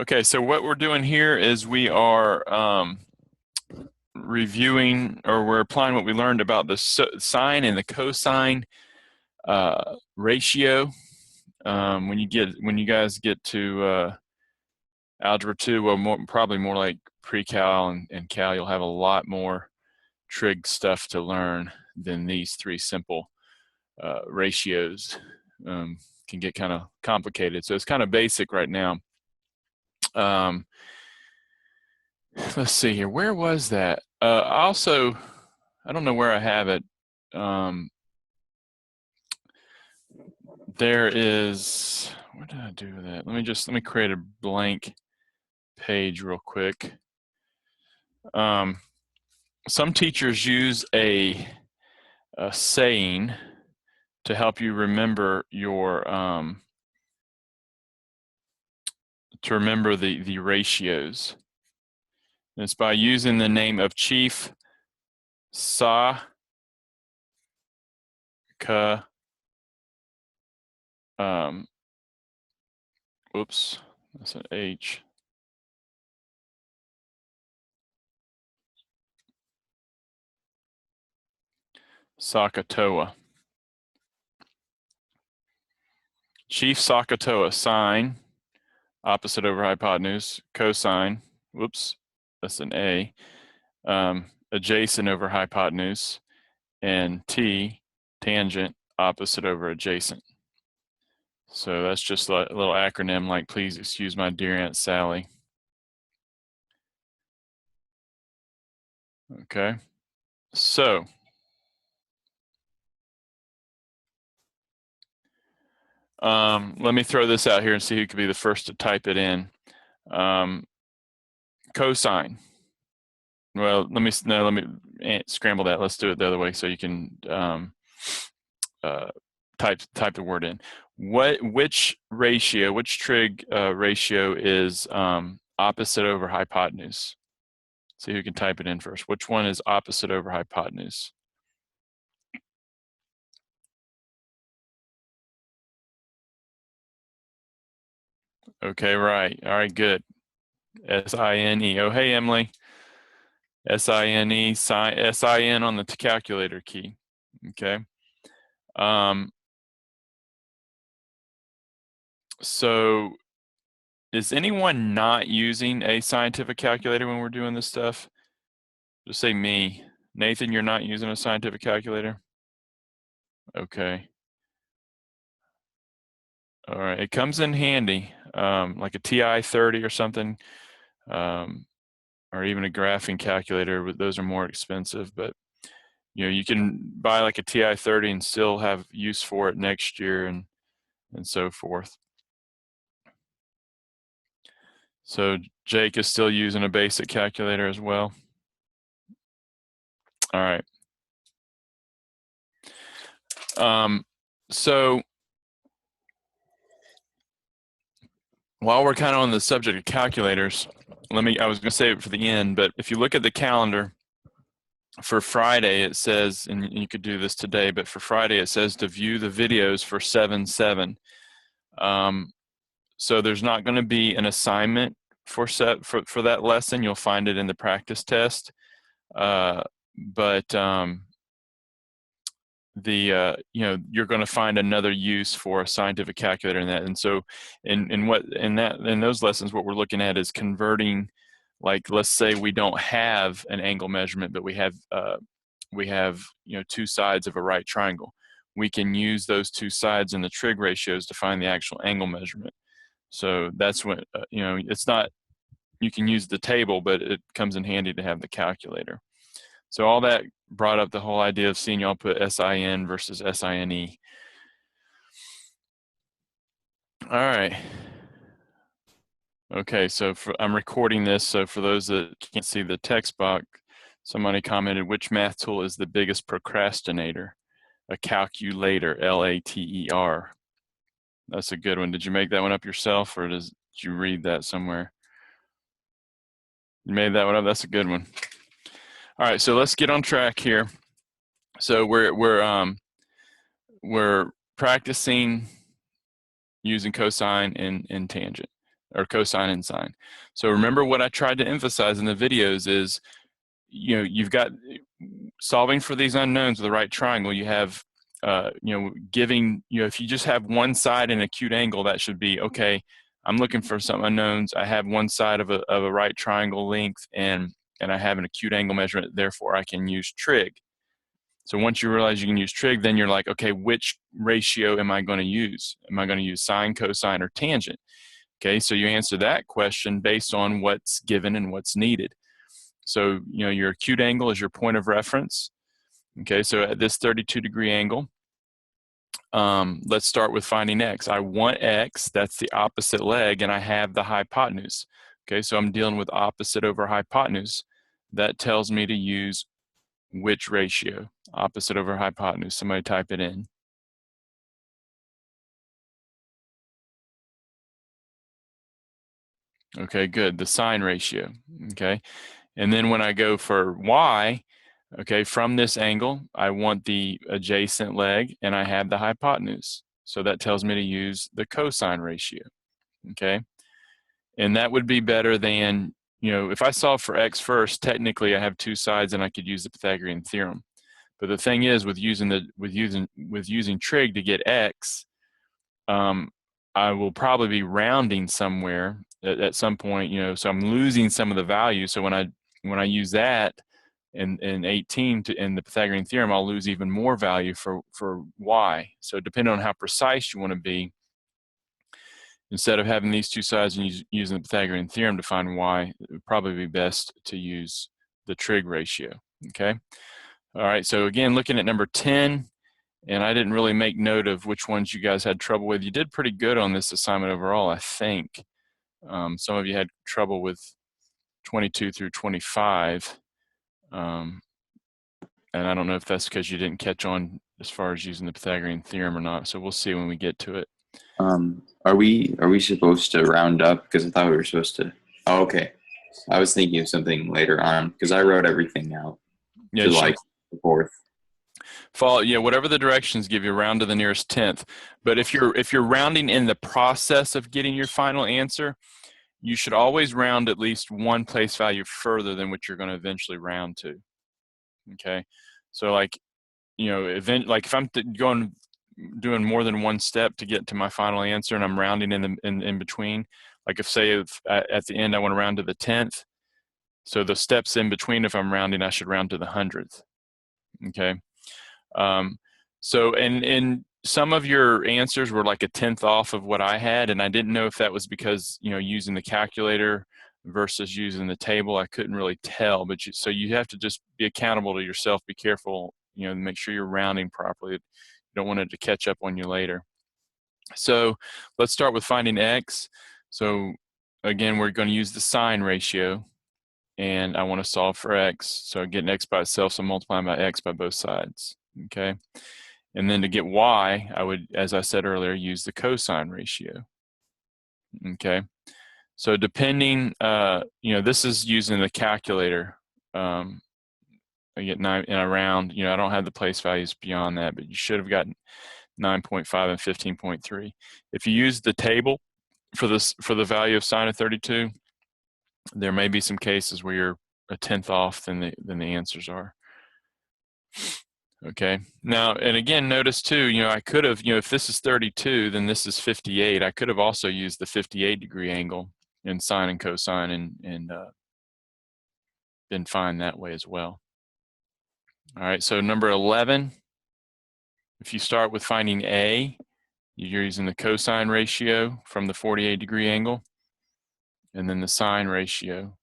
Okay, so what we're doing here is we are reviewing, or we're applying what we learned about the sine and the cosine ratio. When you guys get to algebra 2, well, probably more like pre-cal and cal, you'll have a lot more trig stuff to learn than these three simple ratios. Can get kind of complicated, so it's kind of basic right now. Let's see here. Where was that? Also, I don't know where I have it. There is, what did I do with that? Let me create a blank page real quick. Some teachers use a saying to help you remember your the ratios. And it's by using the name of Chief Sa Ka oops, that's an H. Sakatoa. Chief Sakatoa, sine, opposite over hypotenuse, cosine, whoops, that's an A, adjacent over hypotenuse, and T, tangent, opposite over adjacent. So that's just a little acronym like, please excuse my dear Aunt Sally. Okay, so let me throw this out here and see who could be the first to type it in. Cosine. Well, let me scramble that. Let's do it the other way so you can type the word in. Which trig ratio is opposite over hypotenuse? See who can type it in first. Which one is opposite over hypotenuse? Okay, right. All right, good. S-I-N-E. Oh, hey, Emily. S-I-N-E, S-I-N on the calculator key. Okay. So is anyone not using a scientific calculator when we're doing this stuff? Just say me. Nathan, you're not using a scientific calculator? Okay. All right, it comes in handy, like a TI-30 or something, or even a graphing calculator, but those are more expensive. But you can buy like a TI-30 and still have use for it next year and so forth. So Jake is still using a basic calculator as well. All right. So while we're kind of on the subject of calculators, I was going to save it for the end, but if you look at the calendar for Friday, it says, and you could do this today, but for Friday, it says to view the videos for 7-7. So there's not going to be an assignment for that lesson. You'll find it in the practice test. But you're going to find another use for a scientific calculator in that. And so in those lessons, what we're looking at is converting, like, let's say we don't have an angle measurement, but we have two sides of a right triangle. We can use those two sides in the trig ratios to find the actual angle measurement. So that's when it's not, you can use the table, but it comes in handy to have the calculator. So all that brought up the whole idea of seeing y'all put SIN versus SINE. All right. Okay, so I'm recording this, so for those that can't see the text box, somebody commented, which math tool is the biggest procrastinator? A calculator, L-A-T-E-R. That's a good one. Did you make that one up yourself, or did you read that somewhere? You made that one up? That's a good one. All right, so let's get on track here. So we're practicing using cosine and tangent. or cosine and sine. So remember what I tried to emphasize in the videos is, you've got solving for these unknowns with the right triangle. You have, giving, if you just have one side in acute angle, that should be, okay, I'm looking for some unknowns. I have one side of a right triangle length and I have an acute angle measurement, therefore I can use trig. So once you realize you can use trig, then you're like, okay, which ratio am I going to use? Am I going to use sine, cosine, or tangent? Okay, so you answer that question based on what's given and what's needed. So, your acute angle is your point of reference. Okay, so at this 32-degree angle, let's start with finding x. I want x, that's the opposite leg, and I have the hypotenuse. Okay, so I'm dealing with opposite over hypotenuse. That tells me to use which ratio? Opposite over hypotenuse. Somebody type it in. Okay, good. The sine ratio. Okay, and then when I go for y, okay, from this angle, I want the adjacent leg and I have the hypotenuse. So that tells me to use the cosine ratio, okay? And that would be better than, if I solve for x first, technically I have two sides and I could use the Pythagorean theorem. But the thing is, with using trig to get x, I will probably be rounding somewhere at some point, so I'm losing some of the value. So when I use that, in 18 in the Pythagorean theorem, I'll lose even more value for y. So depending on how precise you want to be, instead of having these two sides and using the Pythagorean theorem to find y, it would probably be best to use the trig ratio, okay? All right, so again, looking at number 10, and I didn't really make note of which ones you guys had trouble with. You did pretty good on this assignment overall, I think. Some of you had trouble with 22 through 25. And I don't know if that's because you didn't catch on as far as using the Pythagorean theorem or not. So we'll see when we get to it. Are we supposed to round up? Because I thought we were supposed to. Oh, okay. I was thinking of something later on because I wrote everything out Yeah, to like the fourth. Follow, whatever the directions give you, round to the nearest tenth. But if you're rounding in the process of getting your final answer, you should always round at least one place value further than what you're going to eventually round to. Okay, so like, like if I'm doing more than one step to get to my final answer and I'm rounding in between, like if at the end I want to round to the 10th, so the steps in between, if I'm rounding, I should round to the 100th. Okay, so and some of your answers were like a 10th off of what I had, and I didn't know if that was because using the calculator versus using the table. I couldn't really tell, but so you have to just be accountable to yourself. Be careful, make sure you're rounding properly. You don't want it to catch up on you later. So let's start with finding x. So again, we're going to use the sine ratio, and I want to solve for x. So getting x by itself, so multiplying by x by both sides. Okay, and then to get y, I would, as I said earlier, use the cosine ratio. Okay, so depending, this is using the calculator. I get 9 and around, I don't have the place values beyond that, but you should have gotten 9.5 and 15.3. If you use the table for the value of sine of 32, there may be some cases where you're a 10th off than the answers are. Okay, now, and again, notice too, I could have, if this is 32, then this is 58. I could have also used the 58-degree angle in sine and cosine and been fine that way as well. All right, so number 11, if you start with finding A, you're using the cosine ratio from the 48-degree angle, and then the sine ratio.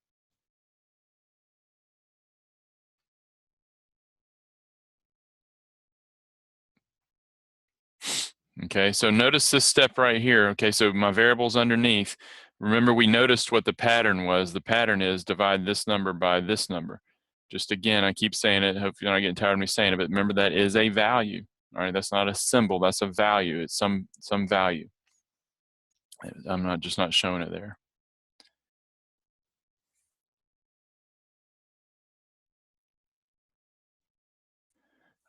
Okay, so notice this step right here. Okay, so my variable's underneath. Remember, we noticed what the pattern was. The pattern is divide this number by this number. Just again, I keep saying it. Hope you're not getting tired of me saying it, but remember that is a value. All right, that's not a symbol. That's a value. It's some value. I'm just not showing it there.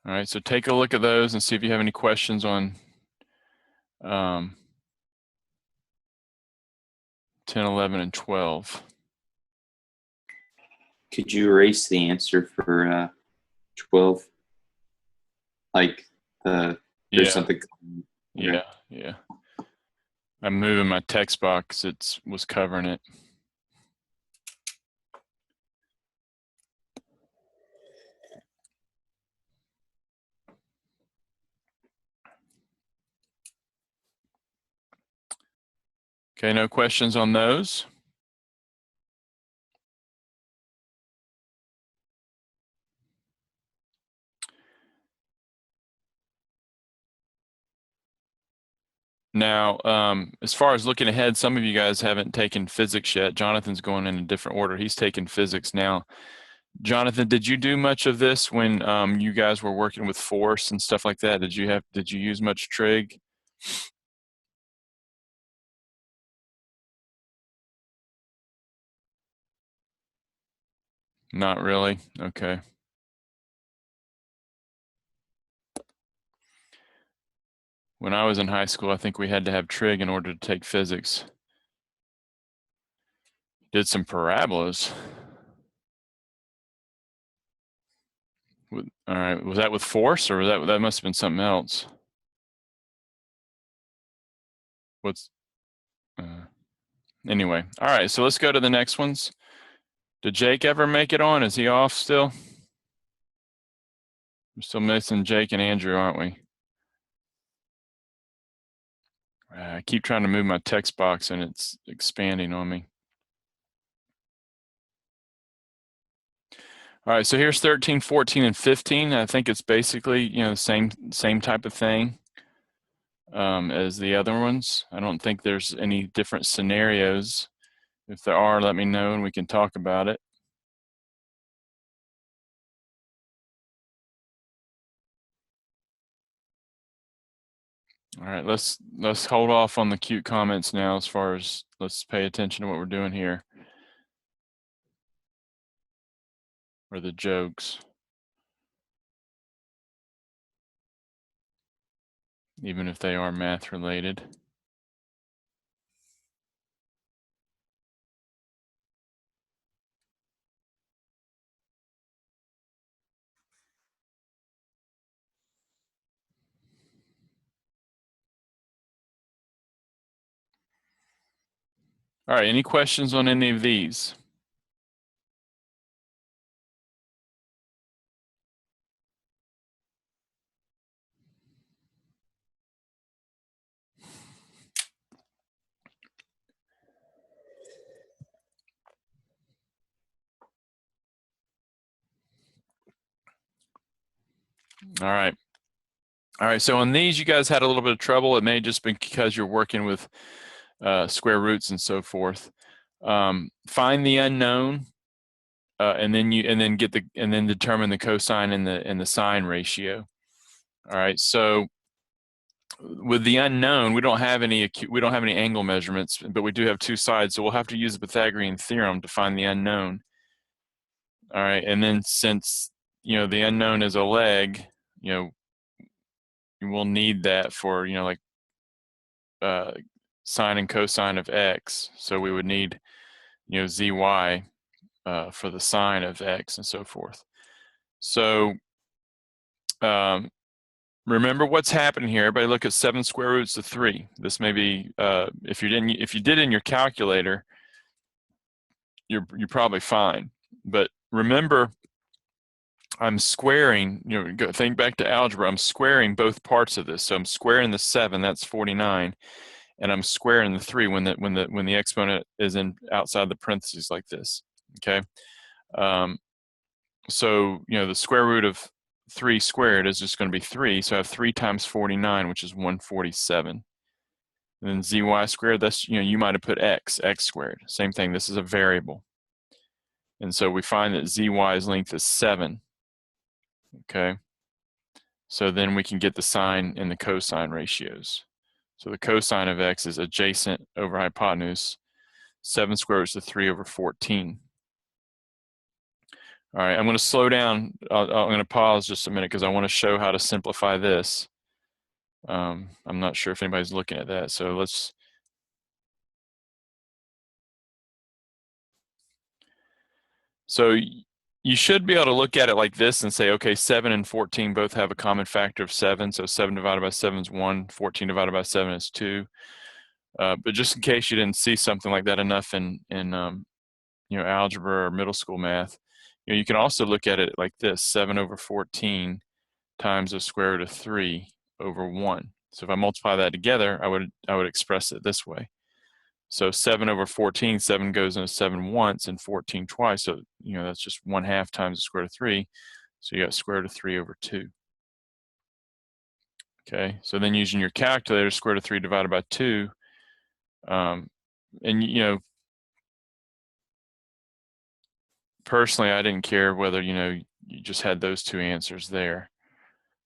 All right, so take a look at those and see if you have any questions on 10, 11, and 12. Could you erase the answer for 12? Like there's Yeah, something. Okay. yeah. I'm moving my text box. It was covering it. Okay, no questions on those? Now, as far as looking ahead, some of you guys haven't taken physics yet. Jonathan's going in a different order. He's taking physics now. Jonathan, did you do much of this when you guys were working with force and stuff like that? Did you use much trig? Not really. Okay. When I was in high school, I think we had to have trig in order to take physics. Did some parabolas. All right. Was that with force, or was that must have been something else? What's anyway? All right. So let's go to the next ones. Did Jake ever make it on? Is he off still? We're still missing Jake and Andrew, aren't we? I keep trying to move my text box and it's expanding on me. All right, so here's 13, 14, and 15. I think it's basically, the same type of thing as the other ones. I don't think there's any different scenarios. If there are, let me know and we can talk about it. All right, let's hold off on the cute comments now as far as let's pay attention to what we're doing here. Or the jokes. Even if they are math related. All right, any questions on any of these? All right. All right, so on these, you guys had a little bit of trouble. It may just be because you're working with square roots and so forth. Find the unknown, and then determine the cosine and the sine ratio. All right, so with the unknown, we don't have any angle measurements, but we do have two sides, so we'll have to use the Pythagorean theorem to find the unknown. All right, and then since the unknown is a leg, we'll need that for like sine and cosine of x. So we would need zy for the sine of x and so forth. So remember what's happening here. Everybody look at 7 square roots of 3. This may be if you did in your calculator, you're probably fine. But remember, I'm squaring, think back to algebra, I'm squaring both parts of this. So I'm squaring the 7, that's 49, and I'm squaring the 3 when the exponent is outside the parentheses like this. Okay. So the square root of 3 squared is just going to be 3. So I have 3 times 49, which is 147. And then zy squared, that's you might have put x squared. Same thing. This is a variable. And so we find that zy's length is 7. Okay. So then we can get the sine and the cosine ratios. So the cosine of x is adjacent over hypotenuse, 7 squared is 3 over 14. All right, I'm going to slow down. I'm going to pause just a minute because I want to show how to simplify this. I'm not sure if anybody's looking at that, so let's So you should be able to look at it like this and say, okay, 7 and 14 both have a common factor of 7. So 7 divided by 7 is 1. 14 divided by 7 is 2. But just in case you didn't see something like that enough in algebra or middle school math, you can also look at it like this: 7 over 14 times the square root of 3 over 1. So if I multiply that together, I would express it this way. So 7 over 14, 7 goes into 7 once and 14 twice. So, that's just 1/2 times the square root of 3. So you got square root of 3 over 2. Okay, so then using your calculator, square root of 3 divided by 2, and personally, I didn't care whether, you just had those two answers there.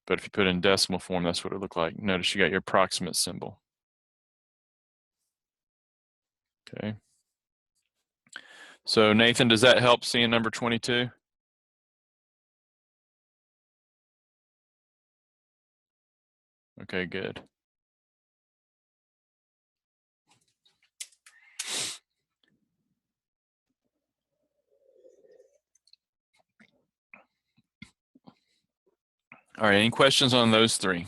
But if you put it in decimal form, that's what it looked like. Notice you got your approximate symbol. Okay. So Nathan, does that help seeing number 22? Okay, good. All right, any questions on those three?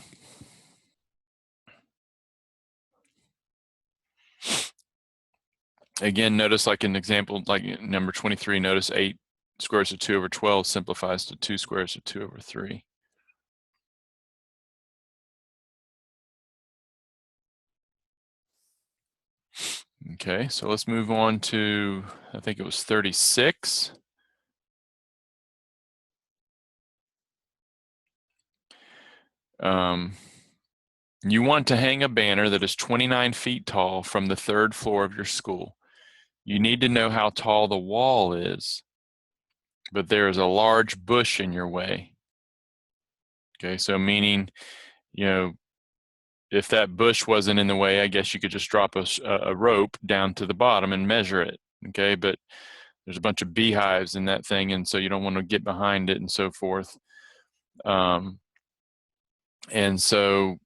Again, notice like an example, like number 23, notice 8 squares of 2 over 12 simplifies to 2 squares of 2 over 3. Okay, so let's move on to, I think it was 36. You want to hang a banner that is 29 feet tall from the 3rd floor of your school. You need to know how tall the wall is, but there is a large bush in your way. Okay, so meaning, if that bush wasn't in the way, I guess you could just drop a rope down to the bottom and measure it. Okay, but there's a bunch of beehives in that thing, and so you don't want to get behind it and so forth. And so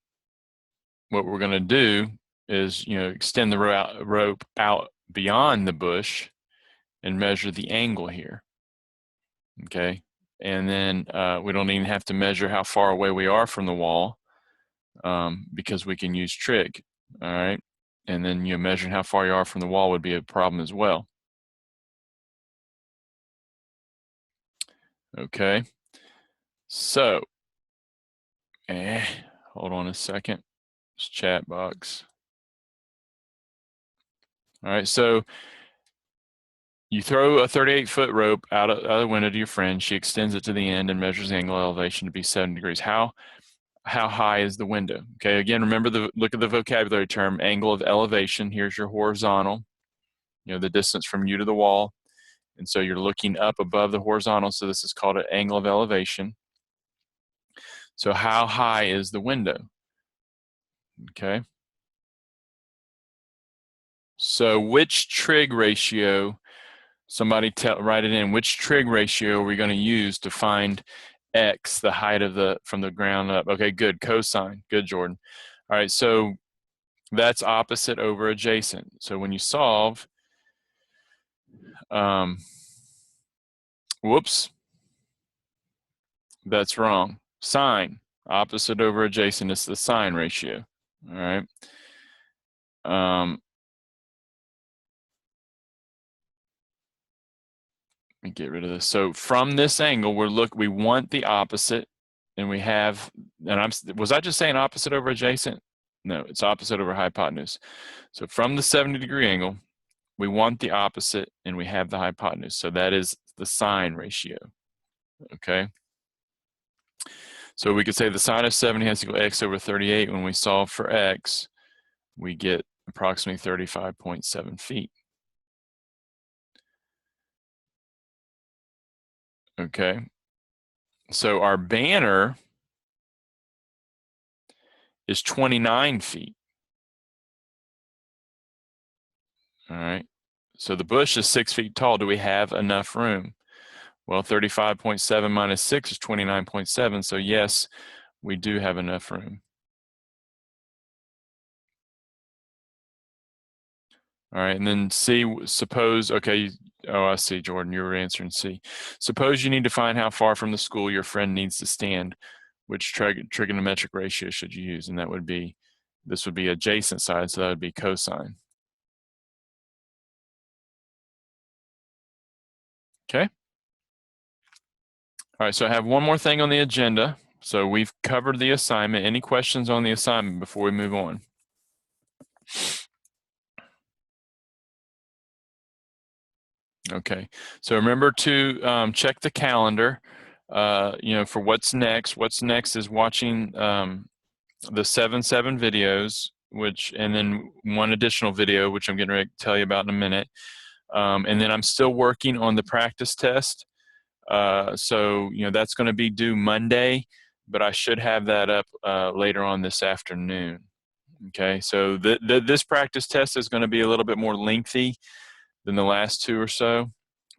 what we're going to do is, extend the rope out beyond the bush and measure the angle here. Okay, and then we don't even have to measure how far away we are from the wall, because we can use trig. All right, and then measuring how far you are from the wall would be a problem as well. Okay, so hold on a second. This chat box. All right, so you throw a 38-foot rope out of the window to your friend. She extends it to the end and measures the angle of elevation to be 7 degrees. How high is the window? Okay, again, remember look at the vocabulary term, angle of elevation. Here's your horizontal, the distance from you to the wall. And so you're looking up above the horizontal, so this is called an angle of elevation. So how high is the window? Okay. So which trig ratio, somebody write it in, which trig ratio are we going to use to find x, the height of from the ground up? Okay, good, cosine. Good, Jordan. All right, so that's opposite over adjacent. So when you solve, whoops, that's wrong. Sine, opposite over adjacent is the sine ratio. All right. Let me get rid of this. So from this angle, we want the opposite, and we have, and was I just saying opposite over adjacent? No, it's opposite over hypotenuse. So from the 70-degree angle, we want the opposite, and we have the hypotenuse. So that is the sine ratio. Okay. So we could say the sine of 70 has to equal x over 38. When we solve for x, we get approximately 35.7 feet. Okay. So our banner is 29 feet. All right. So the bush is 6 feet tall. Do we have enough room? Well, 35.7 minus 6 is 29.7. So yes, we do have enough room. All right, and then C, suppose, okay, oh, I see, Jordan, you were answering C. Suppose you need to find how far from the school your friend needs to stand. Which trigonometric ratio should you use? And that would be, this would be adjacent side, so that would be cosine. Okay. All right, so I have one more thing on the agenda. So we've covered the assignment. Any questions on the assignment before we move on? Okay, so remember to check the calendar, for what's next. What's next is watching the 7 videos, and then one additional video, which I'm getting ready to tell you about in a minute. And then I'm still working on the practice test. So that's going to be due Monday, but I should have that up later on this afternoon. Okay, so this practice test is going to be a little bit more lengthy than the last two or so.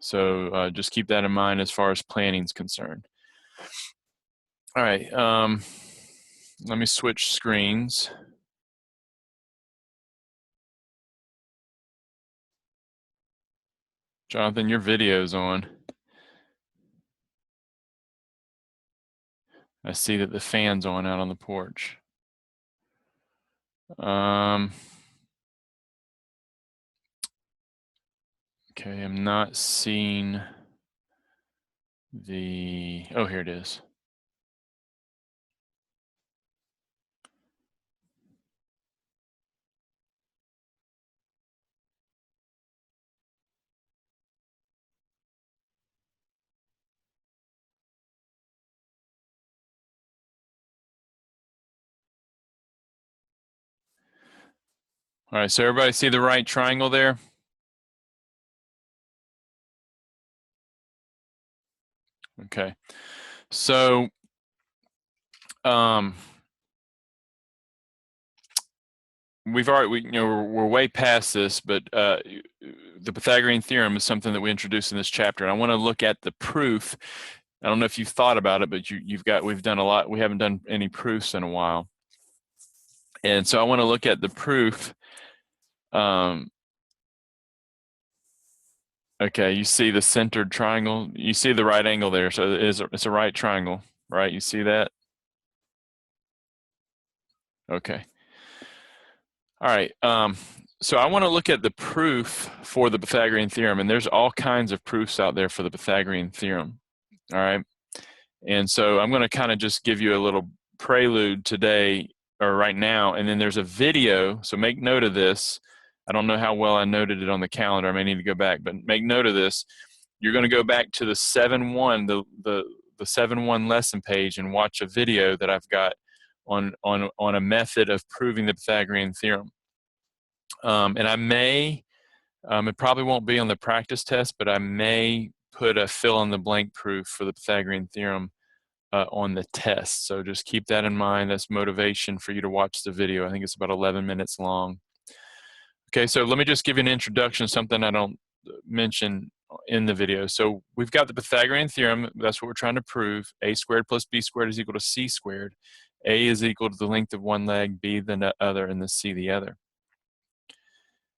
So just keep that in mind as far as planning is concerned. All right, let me switch screens. Jonathan, your video's on. I see that the fan's on out on the porch. Okay, I'm not seeing oh, here it is. All right, so everybody see the right triangle there? Okay, so we've already, we're way past this, but the Pythagorean theorem is something that we introduced in this chapter, and I want to look at the proof. I don't know if you've thought about it, but we've done a lot. We haven't done any proofs in a while, and so I want to look at the proof. Okay, you see the centered triangle. You see the right angle there, so it's a right triangle, right? You see that? Okay. All right. So I want to look at the proof for the Pythagorean theorem, and there's all kinds of proofs out there for the Pythagorean theorem. All right. And so I'm going to kind of just give you a little prelude today or right now, and then there's a video. So make note of this. I don't know how well I noted it on the calendar. I may need to go back, but make note of this. You're going to go back to the 7-1, the 7-1 lesson page, and watch a video that I've got on a method of proving the Pythagorean theorem. And I may, it probably won't be on the practice test, but I may put a fill in the blank proof for the Pythagorean theorem on the test. So just keep that in mind. That's motivation for you to watch the video. I think it's about 11 minutes long. Okay, so let me just give you an introduction, something I don't mention in the video. So we've got the Pythagorean theorem. That's what we're trying to prove. A squared plus b squared is equal to c squared. A is equal to the length of one leg, b the other, and the c the other.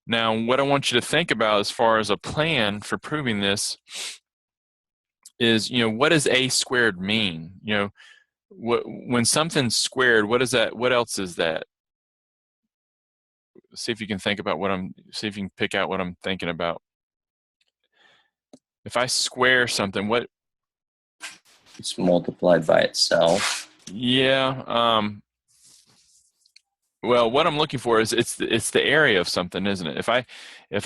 Now, what I want you to think about as far as a plan for proving this is, what does a squared mean? When something's squared, what is that? What else is that? See if you can think about see if you can pick out what I'm thinking about. If I square something, what? It's multiplied by itself. Yeah. Well, what I'm looking for is it's the area of something, isn't it? If I were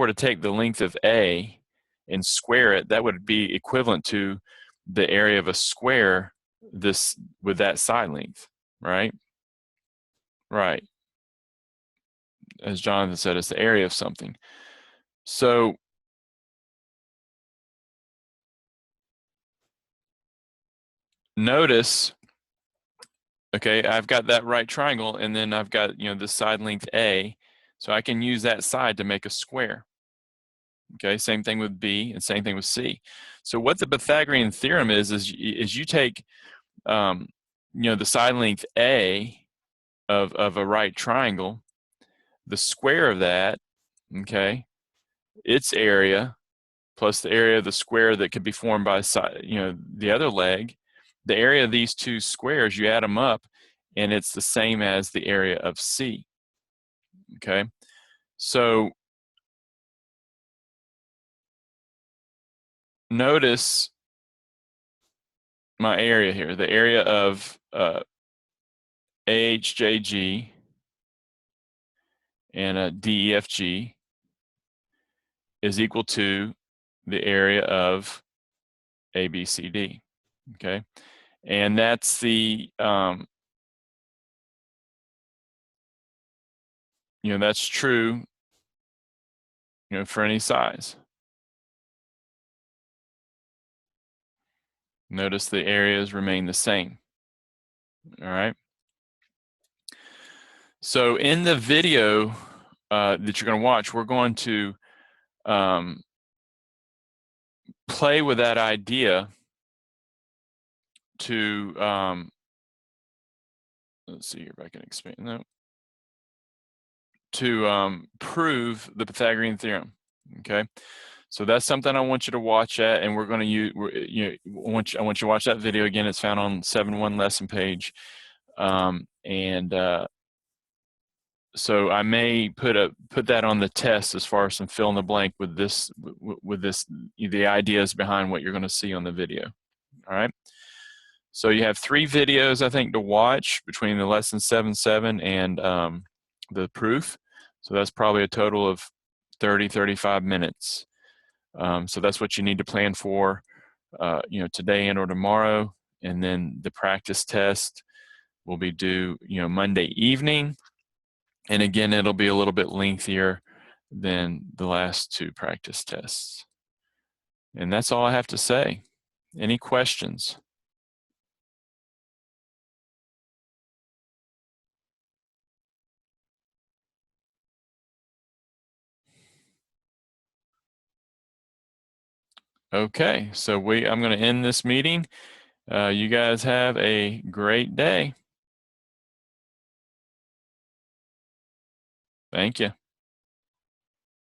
to take the length of A and square it, that would be equivalent to the area of a square with that side length, right? Right. As Jonathan said, it's the area of something. So notice, okay, I've got that right triangle, and then I've got, the side length A, so I can use that side to make a square. Okay, same thing with B and same thing with C. So what the Pythagorean theorem is you take, the side length A of a right triangle, the square of that, okay, its area plus the area of the square that could be formed by the other leg, the area of these two squares, you add them up, and it's the same as the area of C. Okay, so notice my area here, the area of AHJG and DEFG is equal to the area of ABCD. Okay, and that's the that's true for any size. Notice the areas remain the same. All right. So in the video that you're going to watch, we're going to play with that idea to, let's see here if I can expand that, to prove the Pythagorean theorem. Okay. So that's something I want you to watch at, and we're going to use. I want you to watch that video again. It's found on 7.1 lesson page, so I may put that on the test as far as some fill in the blank with this the ideas behind what you're going to see on the video. All right. So you have 3 videos I think to watch between the lesson 7.7 and the proof. So that's probably a total of 30-35 minutes. So that's what you need to plan for, today and or tomorrow, and then the practice test will be due, Monday evening, and again, it'll be a little bit lengthier than the last 2 practice tests. And that's all I have to say. Any questions? Okay, so I'm going to end this meeting. You guys have a great day. Thank you.